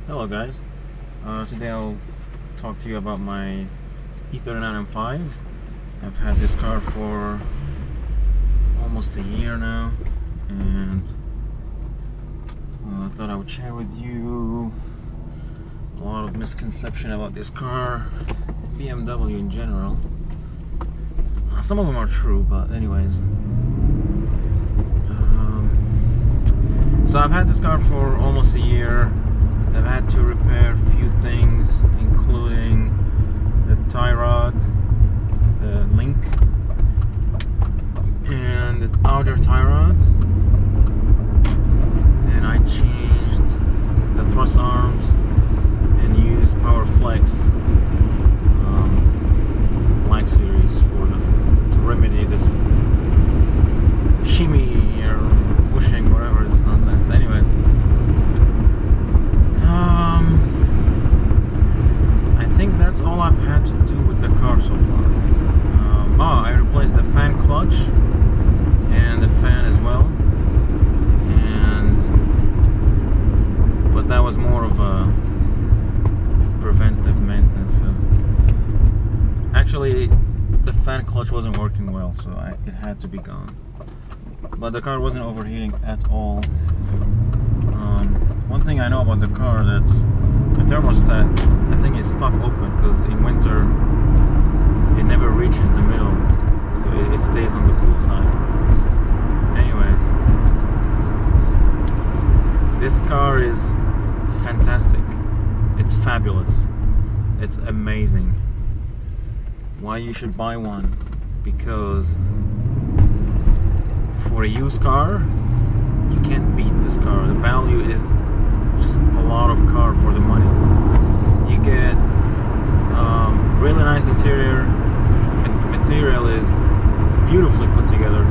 Hello guys, today I'll talk to you about my E39 M5. I've had this car for almost a year now, and I thought I would share with you a lot of misconception about this car, BMW in general. Some of them are true, but anyways. So I've had this car for almost a year. I've had to repair a few things, including the tie rod, the link, and the outer tie rods. And I changed the thrust arms and used Power Flex Black Series to remedy this shimmy or bushing, whatever this nonsense. Anyways. I think that's all I've had to do with the car so far. I replaced the fan clutch and the fan as well, but that was more of a preventive maintenance, because actually the fan clutch wasn't working well, so it had to be gone. But the car wasn't overheating at all. One thing I know about the car, that's the thermostat, I think it's stuck open, because in winter it never reaches the middle, so it stays on the cool side. Anyways, this car is fantastic. It's fabulous. It's amazing. Why you should buy one? Because for a used car, you can't beat this car. The value is just a lot of car for the money. You get really nice interior, and the material is beautifully put together.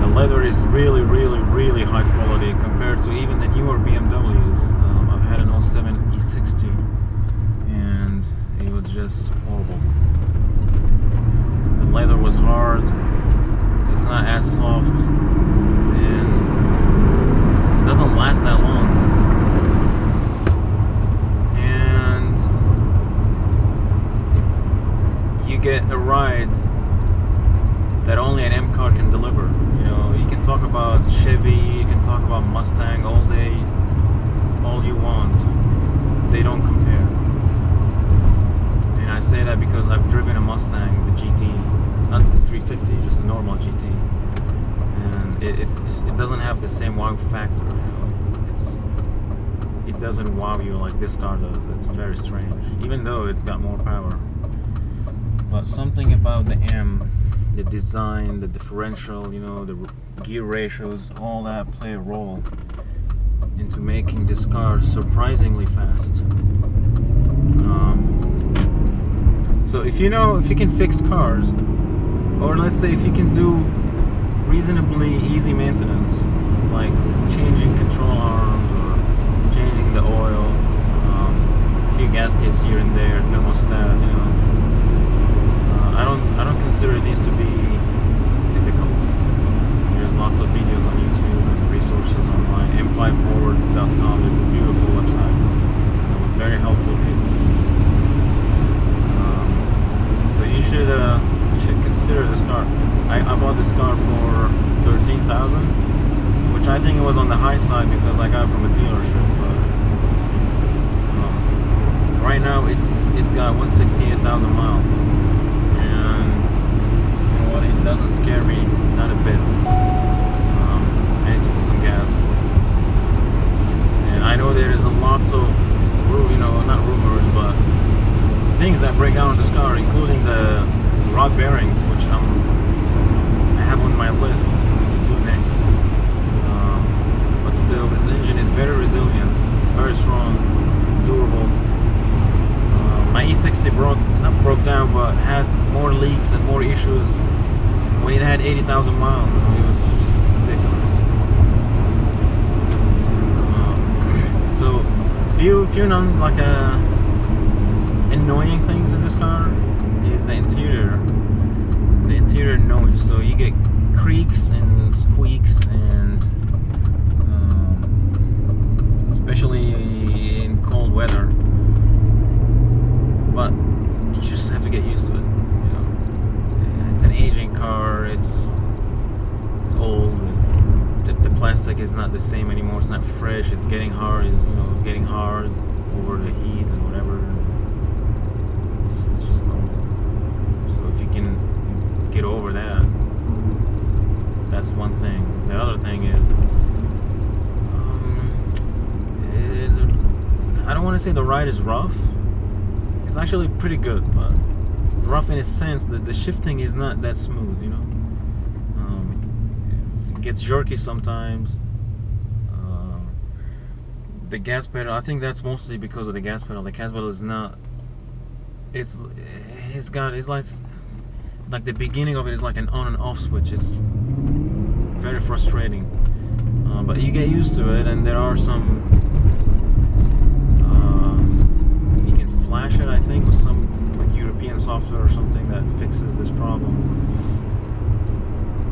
The leather is really high quality compared to even the newer BMWs. I've had an 07 E60 and it was just horrible. The leather was hard, it's not as soft, and it doesn't last that long. And you get a ride that only an M car can deliver. You know, you can talk about Chevy, you can talk about Mustang all day, all you want. They don't compare. And I say that because I've driven a Mustang, the GT, not the 350, just a normal GT. And it doesn't have the same wow factor. You know, it doesn't wow you like this car does. It's very strange, even though it's got more power. But something about the M, the design, the differential, you know, the gear ratios, all that play a role into making this car surprisingly fast. So if you can fix cars, or let's say if you can do reasonably easy maintenance, like changing control arms or changing the oil, a few gaskets here and there, thermostat, you know, I don't consider these to be difficult. There's lots of videos on YouTube and resources online. M5board.com is a beautiful website with very helpful people. So you should consider this car. I bought this car for $13,000, which I think it was on the high side because I got it from a dealership. But right now it's got 168,000 miles. It doesn't scare me, not a bit. I need to put some gas. And I know there is lots of, not rumors, but things that break down on this car, including the rod bearings, which I have on my list to do next. But still, this engine is very resilient, very strong, durable. My E60 not broke down, but had more leaks and more issues when it had 80,000 miles. It was just ridiculous. So, few annoying things in this car is the interior noise. So you get creaks and squeaks and plastic is not the same anymore. It's not fresh. It's getting hard. It's getting hard over the heat and whatever. It's just normal. So if you can get over that, that's one thing. The other thing is, I don't want to say the ride is rough. It's actually pretty good, but rough in a sense that the shifting is not that smooth, it gets jerky sometimes. The gas pedal, I think that's mostly because of the gas pedal. The gas pedal is not, it's like the beginning of it is like an on and off switch. It's very frustrating, but you get used to it, and there are some you can flash it, I think, with some like European software or something that fixes this problem,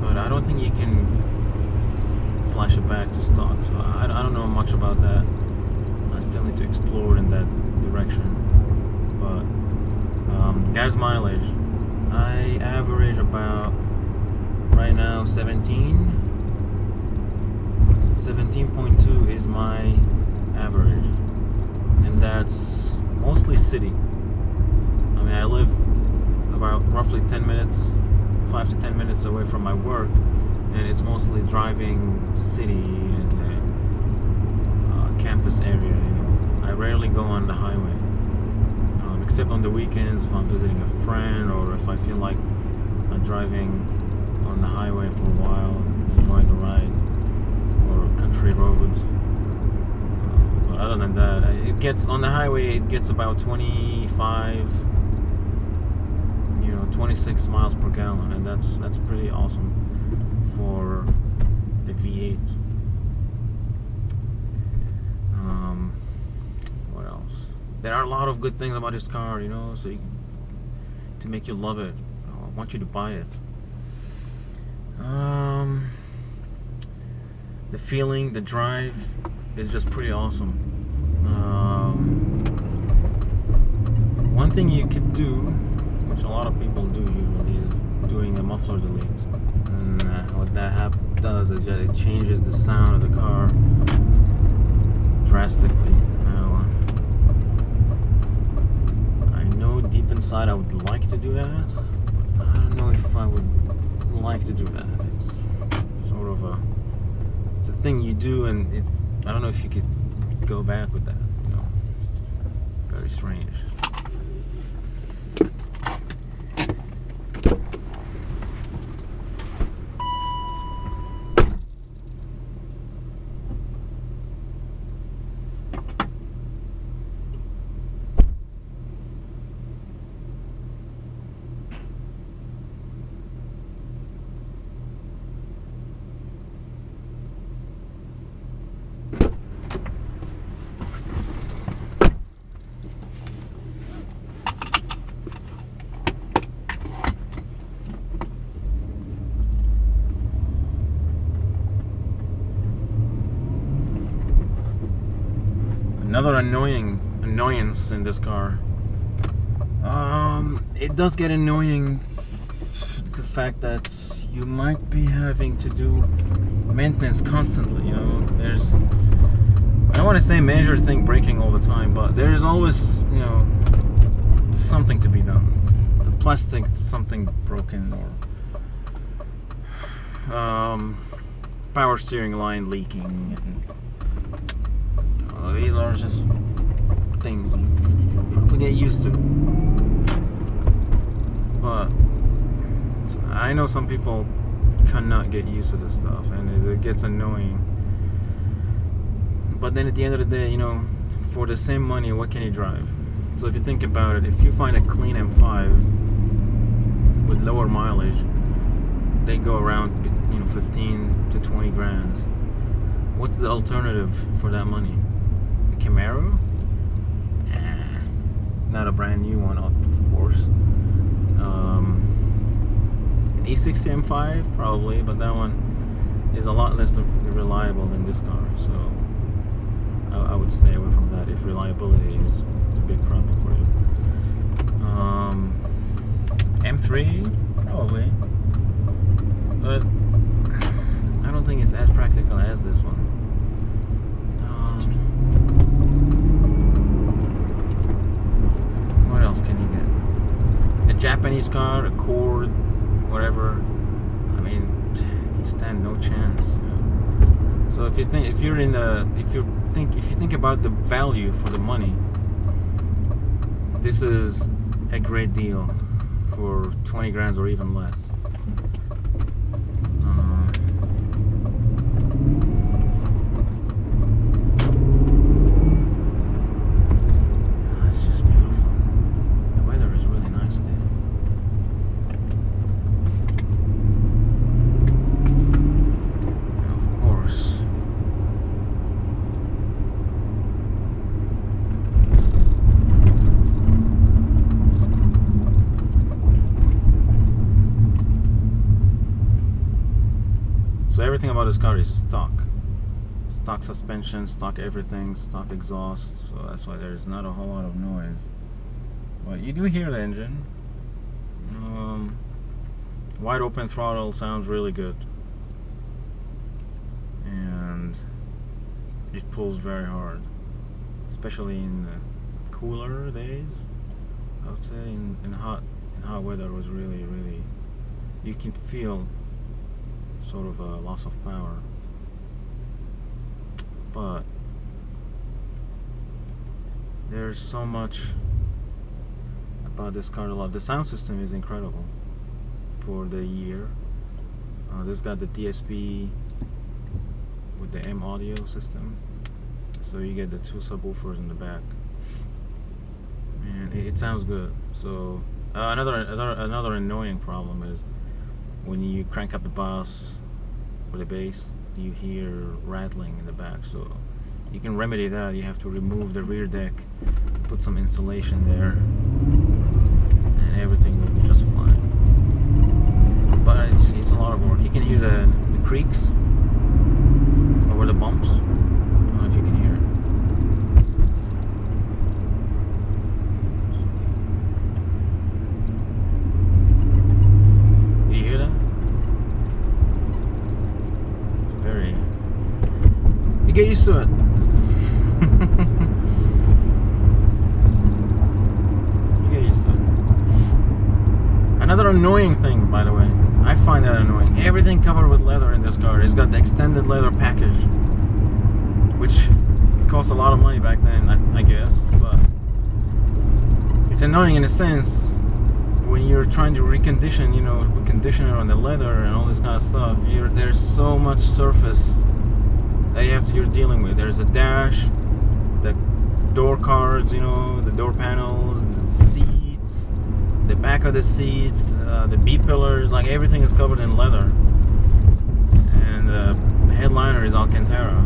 but I don't think you can flash it back to stock, so I don't know much about that. I still need to explore in that direction. But gas mileage, I average about right now 17.2 is my average, and that's mostly city. I mean, I live about roughly 5 to 10 minutes away from my work, and it's mostly driving city and campus area. I rarely go on the highway, except on the weekends if I'm visiting a friend, or if I feel like I'm driving on the highway for a while, enjoying the ride, or country roads. But other than that, it gets on the highway. It gets about 26 miles per gallon, and that's pretty awesome for the V8. What else? There are a lot of good things about this car, so to make you love it. I want you to buy it. The feeling, the drive is just pretty awesome. One thing you could do, which a lot of people do usually, is doing a muffler delete. And what that does is that it changes the sound of the car drastically. Now, I know deep inside I would like to do that, but I don't know if I would like to do that. It's sort of it's a thing you do, and I don't know if you could go back with that. Very strange. Another annoyance in this car. It does get annoying, the fact that you might be having to do maintenance constantly. There's, I don't want to say major thing breaking all the time, but there's always something to be done. The plastic, something broken, or power steering line leaking. These are just things you probably get used to. But I know some people cannot get used to this stuff, and it gets annoying. But then at the end of the day, for the same money, what can you drive? So if you think about it, if you find a clean M5 with lower mileage, they go around 15 to 20 grand. What's the alternative for that money? Camaro? Not a brand new one, of course. An E60 M5 probably, but that one is a lot less reliable than this car, so I would stay away from that if reliability is a big problem for you. M3 probably, but I don't think it's as practical practical as this one. What else can you get? A Japanese car, a Accord, whatever. I mean, you stand no chance. So if you think about the value for the money, this is a great deal for 20 grand or even less. It's just beautiful. The weather is really nice today. And of course, so everything about this car is stock suspension, stock everything, stock exhaust, so that's why there's not a whole lot of noise, but you do hear the engine. Wide open throttle sounds really good, and it pulls very hard, especially in the cooler days. I would say in hot weather was really, you can feel sort of a loss of power. But there's so much about this car to love. The sound system is incredible for the year. This got the DSP with the M audio system, so you get the 2 subwoofers in the back, and it sounds good. So another annoying problem is when you crank up the bass or the bass, you hear rattling in the back. So you can remedy that. You have to remove the rear deck, put some insulation there, and everything will be just fine. But it's a lot of work. You can hear the creaks over the bumps. I don't know if you can hear it. Do you hear that? It's very... You get used to it. You get used to it. Another annoying thing, by the way, I find that annoying. Everything covered with leather in this car. It's got the extended leather package, which cost a lot of money back then, I guess. But it's annoying in a sense when you're trying to recondition, put conditioner on the leather and all this kind of stuff. There's so much surface that you're dealing with. There's the dash, the door cards, the door panels, the seats, the back of the seats, the B-pillars, like everything is covered in leather. And the headliner is Alcantara. I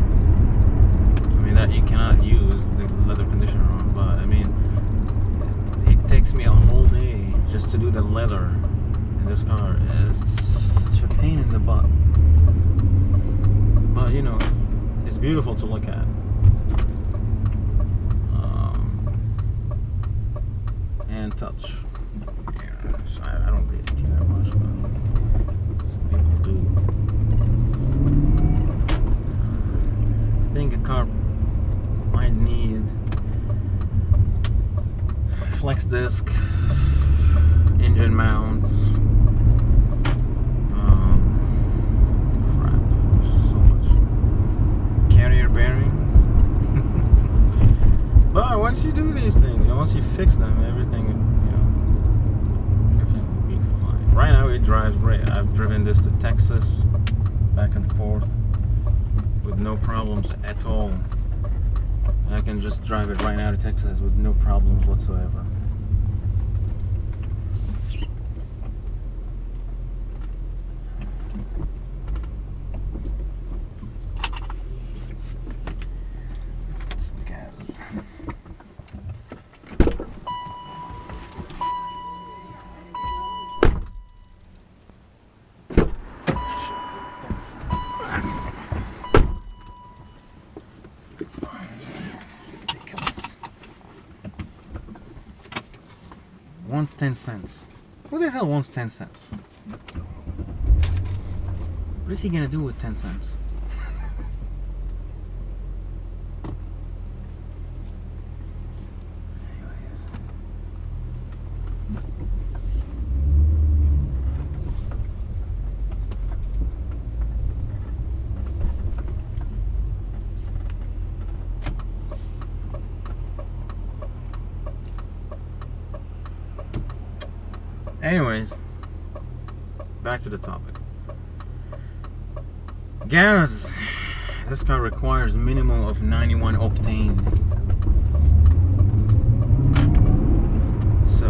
mean, that you cannot use the leather conditioner on, but I mean, it takes me a whole day just to do the leather in this car. It's such a pain in the butt. But it's beautiful to look at. And touch. Yeah, so I don't really care much, but people do. I think a car might need flex disc, engine mounts. Crap, so much. Carrier bearing. But once you do these things, once you fix them, everything will be fine. Right now it drives great. I've driven this to Texas, back and forth, with no problems at all. I can just drive it right now to Texas with no problems whatsoever. It's gas. Wants 10 cents. Who the hell wants 10 cents? What is he gonna do with 10 cents? Anyways, back to the topic. Gas. This car requires minimum of 91 octane. So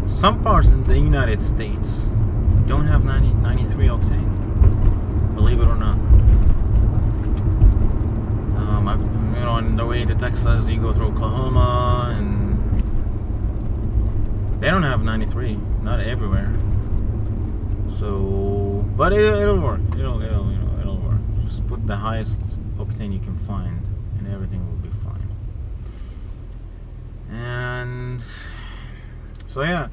some parts in the United States don't have 93 octane. Believe it or not. On the way to Texas, you go through Oklahoma, and they don't have 93. Not everywhere. So, but it'll work. It'll work. Just put the highest octane you can find, and everything will be fine. And so yeah,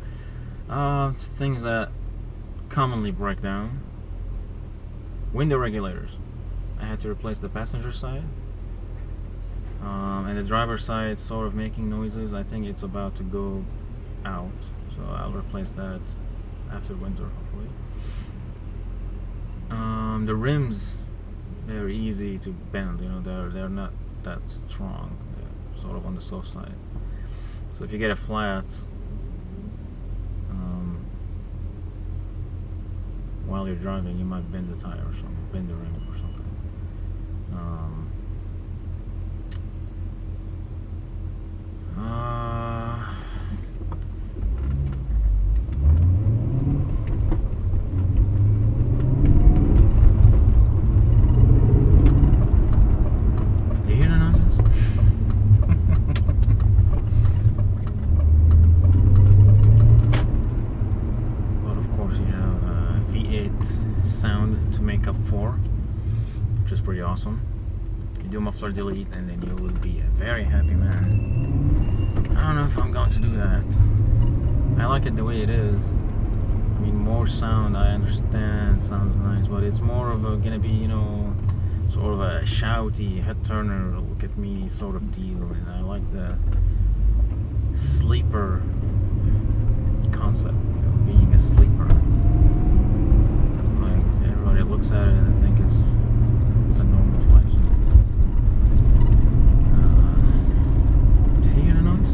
things that commonly break down. Window regulators. I had to replace the passenger side, and the driver's side sort of making noises. I think it's about to go out, so I'll replace that after winter, hopefully. The rims, they're easy to bend. They're not that strong. They're sort of on the soft side. So if you get a flat while you're driving, you might bend the tire or something, bend the rim or something. You hear the noises? But of course you have V8 sound to make up for, which is pretty awesome. You do muffler delete and then you will be a very happy man. I don't know if I'm going to do that. I like it the way it is. I mean, more sound, I understand, sounds nice, but it's more of a gonna be, sort of a shouty, head turner, look at me sort of deal. And I like the sleeper concept, being a sleeper. Like, everybody looks at it and I think it's a normal flight. Did you hear the noise?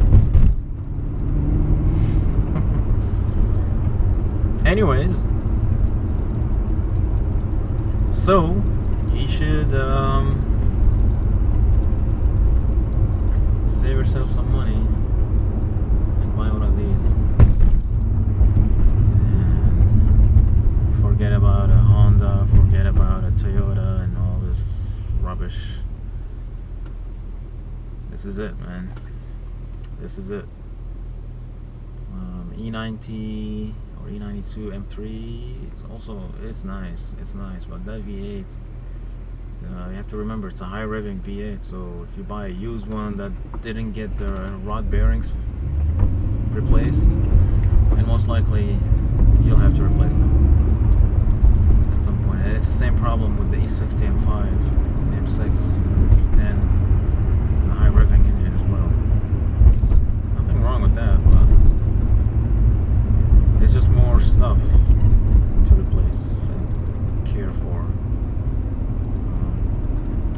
Anyways, so you should save yourself some money and buy one of these, and forget about a Honda, forget about a Toyota and all this rubbish. This is it, man. This is it. E90 or E92 M3, it's nice, but that V8, you have to remember it's a high revving V8, so if you buy a used one that didn't get the rod bearings replaced, then most likely you'll have to replace them at some point. And it's the same problem with the E60 M5, the M6, the V10. It's a high revving engine as well. Nothing wrong with that, but it's just more stuff to replace and care for.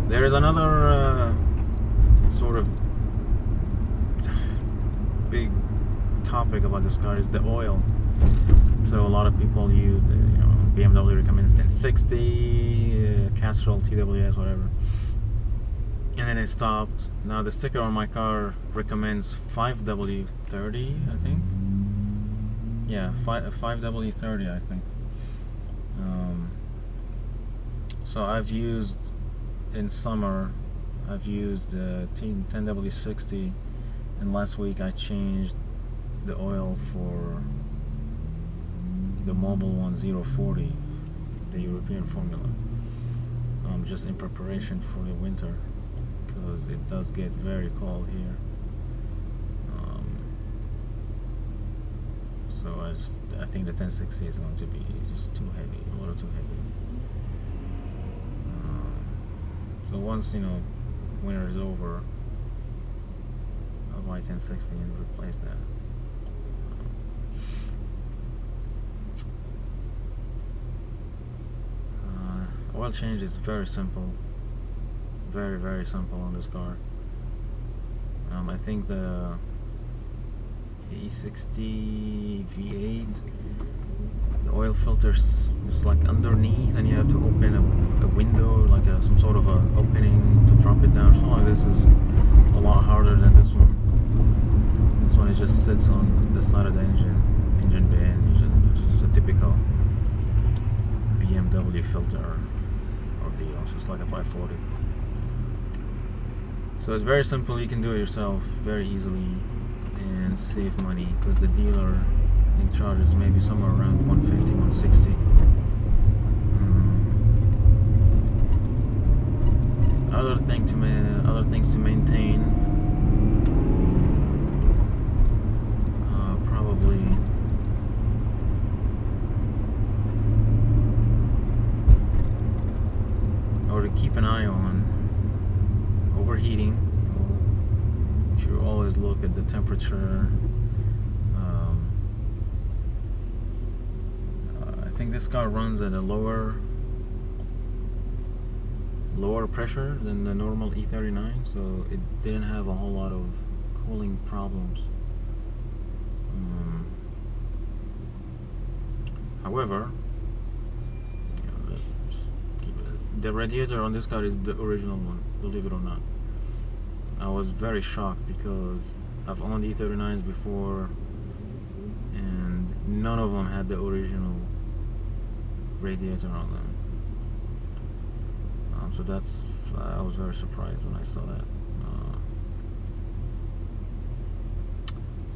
There is another sort of big topic about this car is the oil. So a lot of people use the, BMW recommends 1060, Castrol, TWS, whatever. And then it stopped. Now the sticker on my car recommends 5W30, I think. Yeah, 5W30, I think. So I've used, in summer, I've used 10W60, and last week I changed the oil for the Mobil 1040, the European formula, just in preparation for the winter, because it does get very cold here. So I think the 1060 is going to be just too heavy, a little too heavy. So once winter is over, I'll buy 1060 and replace that. Oil change is very simple, very simple on this car. I think the E60 V8. The oil filter is like underneath, and you have to open a window, like some sort of a opening to drop it down. So like this is a lot harder than this one. This one, it just sits on the side of the engine bay, and it's just a typical BMW filter ordeal. So it's like a 540. So it's very simple. You can do it yourself very easily and save money, because the dealer in charges maybe somewhere around 150, 160. Other things to maintain. Probably or to keep an eye on overheating. You should always look at the temperature. I think this car runs at a lower pressure than the normal E39, so it didn't have a whole lot of cooling problems. However, the radiator on this car is the original one, believe it or not. I was very shocked because I've owned E39s before and none of them had the original radiator on them. So I was very surprised when I saw that.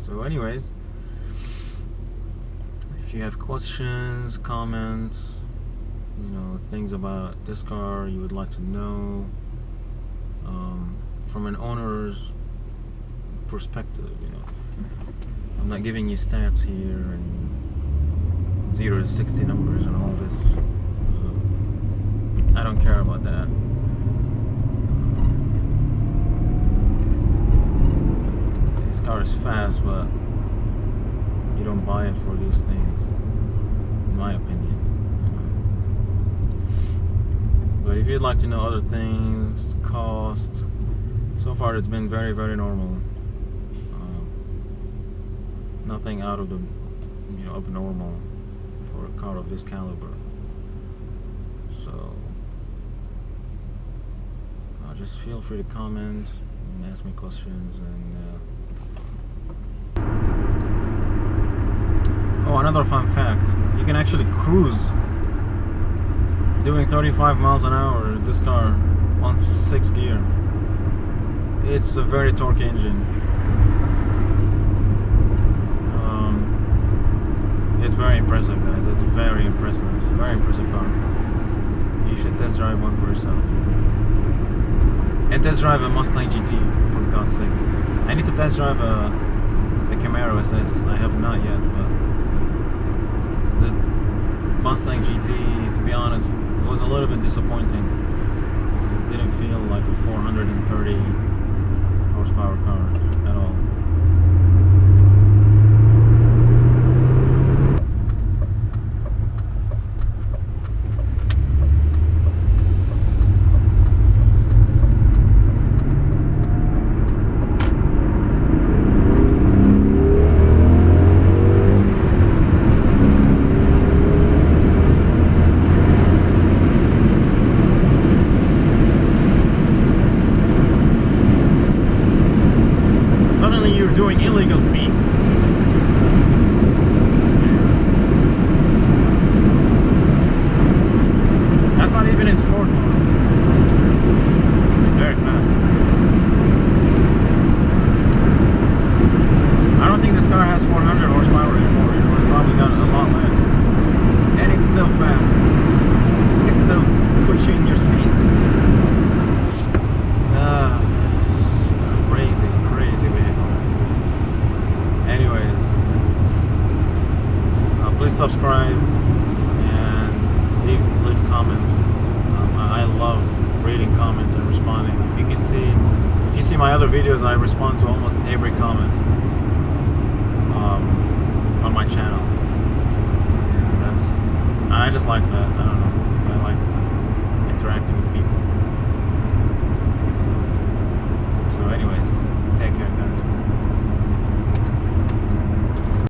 So anyways, if you have questions, comments, things about this car you would like to know, from an owner's perspective, I'm not giving you stats here and 0 to 60 numbers and all this. I don't care about that. This car is fast, but you don't buy it for these things, in my opinion. But if you'd like to know other things, cost, so far it's been very, very normal. Nothing out of the abnormal for a car of this caliber. So just feel free to comment and ask me questions. And oh, another fun fact: you can actually cruise doing 35 miles an hour in this car on 6th gear. It's a very torquey engine. It's very impressive, guys. It's very impressive. It's a very impressive car. You should test drive one for yourself. And test drive a Mustang GT, for God's sake. I need to test drive the Camaro SS. I have not yet, but the Mustang GT, to be honest, was a little bit disappointing. It didn't feel like a 430 horsepower car at all. Doing illegal speeds. That's not even in sport mode. It's very fast. I don't think this car has 400 horsepower anymore. It's probably got a lot less. And it's still fast. It still puts you in your seat. Crazy vehicle. Anyways, please subscribe and leave comments. I love reading comments and responding. If you see my other videos, I respond to almost every comment on my channel. And I just like that. I don't know.